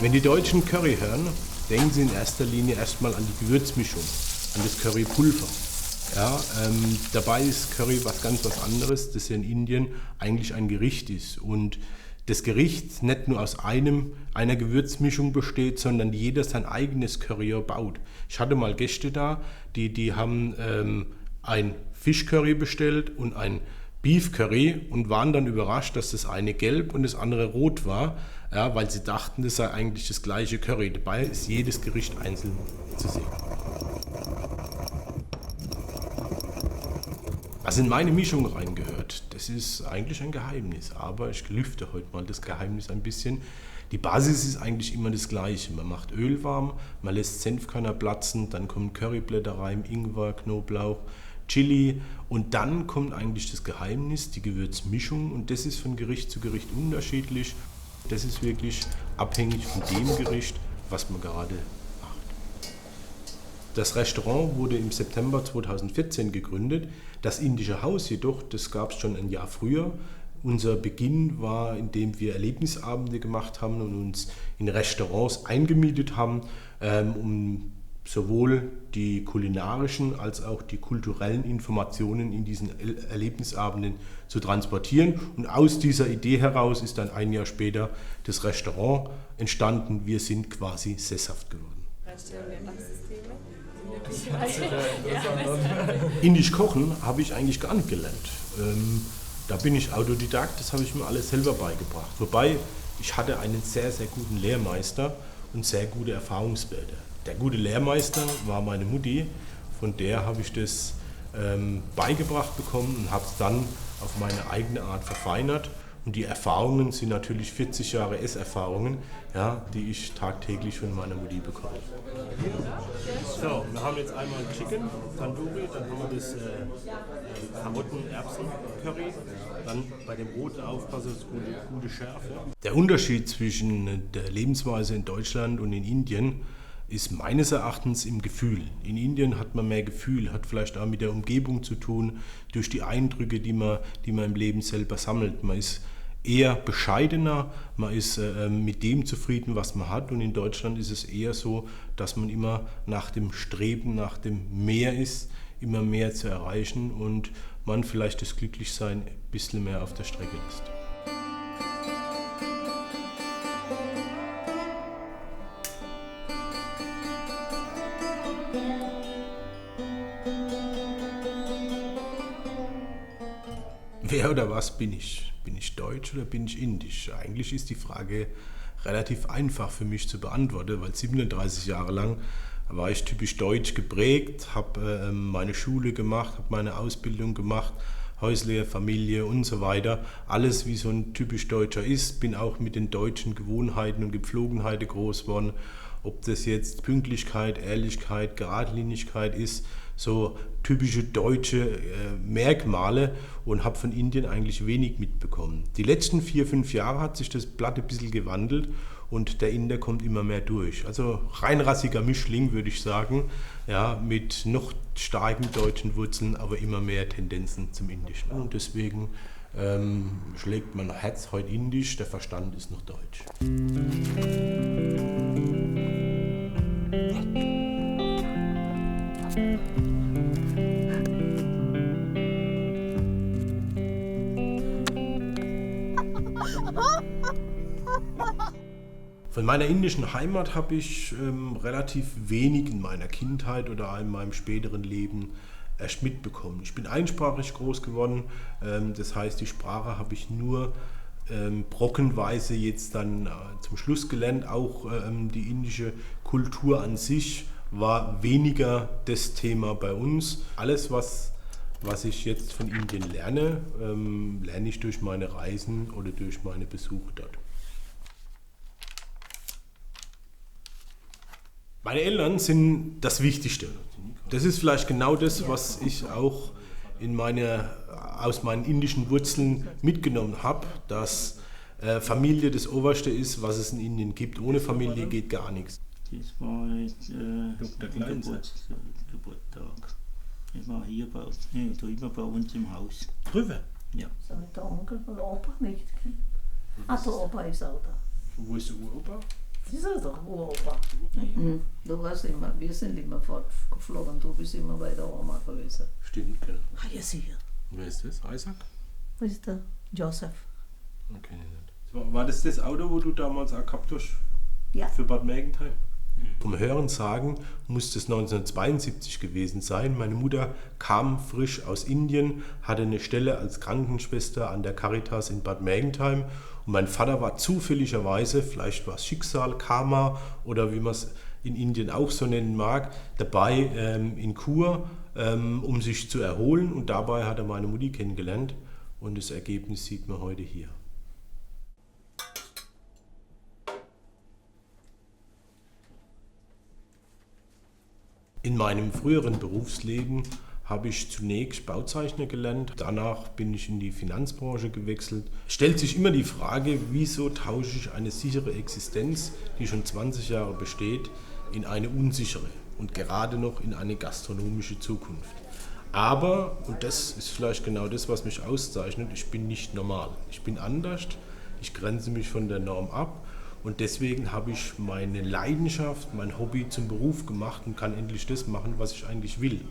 Wenn die Deutschen Curry hören, denken sie in erster Linie erstmal an die Gewürzmischung, an das Currypulver. Ja, dabei ist Curry was anderes, das ja in Indien eigentlich ein Gericht ist. Und das Gericht nicht nur aus einer Gewürzmischung besteht, sondern jeder sein eigenes Curry baut. Ich hatte mal Gäste da, die haben ein Fischcurry bestellt und ein Beef Curry und waren dann überrascht, dass das eine gelb und das andere rot war, ja, weil sie dachten, das sei eigentlich das gleiche Curry. Dabei ist jedes Gericht einzeln zu sehen. Was in meine Mischung reingehört, das ist eigentlich ein Geheimnis, aber ich lüfte heute mal das Geheimnis ein bisschen. Die Basis ist eigentlich immer das Gleiche. Man macht Öl warm, man lässt Senfkörner platzen, dann kommen Curryblätter rein, Ingwer, Knoblauch, Chili und dann kommt eigentlich das Geheimnis, die Gewürzmischung und das ist von Gericht zu Gericht unterschiedlich. Das ist wirklich abhängig von dem Gericht, was man gerade macht. Das Restaurant wurde im September 2014 gegründet. Das indische Haus jedoch, das gab es schon ein Jahr früher. Unser Beginn war, indem wir Erlebnisabende gemacht haben und uns in Restaurants eingemietet haben, um sowohl die kulinarischen als auch die kulturellen Informationen in diesen Erlebnisabenden zu transportieren. Und aus dieser Idee heraus ist dann ein Jahr später das Restaurant entstanden. Wir sind quasi sesshaft geworden. Indisch kochen habe ich eigentlich gar nicht gelernt. Da bin ich Autodidakt, das habe ich mir alles selber beigebracht. Wobei, ich hatte einen sehr, sehr guten Lehrmeister und sehr gute Erfahrungswerte. Der gute Lehrmeister war meine Mutti, von der habe ich das beigebracht bekommen und habe es dann auf meine eigene Art verfeinert. Und die Erfahrungen sind natürlich 40 Jahre Esserfahrungen, ja, die ich tagtäglich von meiner Mutti bekomme. So, wir haben jetzt einmal Chicken, Tandoori, dann haben wir das Karotten-Erbsen-Curry, dann bei dem roten aufpassen, das gute Schärfe. Der Unterschied zwischen der Lebensweise in Deutschland und in Indien ist meines Erachtens im Gefühl. In Indien hat man mehr Gefühl, hat vielleicht auch mit der Umgebung zu tun, durch die Eindrücke, die man im Leben selber sammelt. Man ist eher bescheidener, man ist mit dem zufrieden, was man hat. Und in Deutschland ist es eher so, dass man immer nach dem Streben, nach dem Mehr ist, immer mehr zu erreichen und man vielleicht das Glücklichsein ein bisschen mehr auf der Strecke lässt. Wer oder was bin ich? Bin ich deutsch oder bin ich indisch? Eigentlich ist die Frage relativ einfach für mich zu beantworten, weil 37 Jahre lang war ich typisch deutsch geprägt, habe meine Schule gemacht, habe meine Ausbildung gemacht, häusliche Familie und so weiter. Alles wie so ein typisch Deutscher ist, bin auch mit den deutschen Gewohnheiten und Gepflogenheiten groß geworden. Ob das jetzt Pünktlichkeit, Ehrlichkeit, Geradlinigkeit ist, so typische deutsche Merkmale und habe von Indien eigentlich wenig mitbekommen. Die letzten 4-5 Jahre hat sich das Blatt ein bisschen gewandelt und der Inder kommt immer mehr durch. Also reinrassiger Mischling, würde ich sagen, ja, mit noch starken deutschen Wurzeln, aber immer mehr Tendenzen zum Indischen. Und deswegen schlägt mein Herz heute indisch, der Verstand ist noch deutsch. Von meiner indischen Heimat habe ich relativ wenig in meiner Kindheit oder in meinem späteren Leben erst mitbekommen. Ich bin einsprachig groß geworden, das heißt, die Sprache habe ich nur brockenweise jetzt dann zum Schluss gelernt. Auch die indische Kultur an sich war weniger das Thema bei uns. Alles, was ich jetzt von Indien lerne, lerne ich durch meine Reisen oder durch meine Besuche dort. Meine Eltern sind das Wichtigste. Das ist vielleicht genau das, was ich auch aus meinen indischen Wurzeln mitgenommen habe, dass Familie das Oberste ist, was es in Indien gibt. Ohne Familie geht gar nichts. Das war Dr. Geburtstag. Er war hier drüber bei uns im Haus. Drüber? Ja. So der Onkel von Opa nicht, gell? Ah, der Opa ist auch da. Wo ist der Uropa? Das ist doch Europa. Ja. Wir sind immer fortgeflogen, du bist immer bei der Oma gewesen. Stimmt, genau. Ah, ja, sicher. Wer ist das? Isaac? Wo ist der Joseph? Okay, nicht. War das Auto, wo du damals auch gehabt hast? Ja. Für Bad Mergentheim? Vom Hören sagen muss es 1972 gewesen sein. Meine Mutter kam frisch aus Indien, hatte eine Stelle als Krankenschwester an der Caritas in Bad Mergentheim und mein Vater war zufälligerweise, vielleicht war es Schicksal, Karma oder wie man es in Indien auch so nennen mag, dabei in Kur, um sich zu erholen und dabei hat er meine Mutti kennengelernt und das Ergebnis sieht man heute hier. In meinem früheren Berufsleben habe ich zunächst Bauzeichner gelernt, danach bin ich in die Finanzbranche gewechselt. Stellt sich immer die Frage, wieso tausche ich eine sichere Existenz, die schon 20 Jahre besteht, in eine unsichere und gerade noch in eine gastronomische Zukunft. Aber, und das ist vielleicht genau das, was mich auszeichnet, ich bin nicht normal. Ich bin anders, ich grenze mich von der Norm ab. Und deswegen habe ich meine Leidenschaft, mein Hobby zum Beruf gemacht und kann endlich das machen, was ich eigentlich will.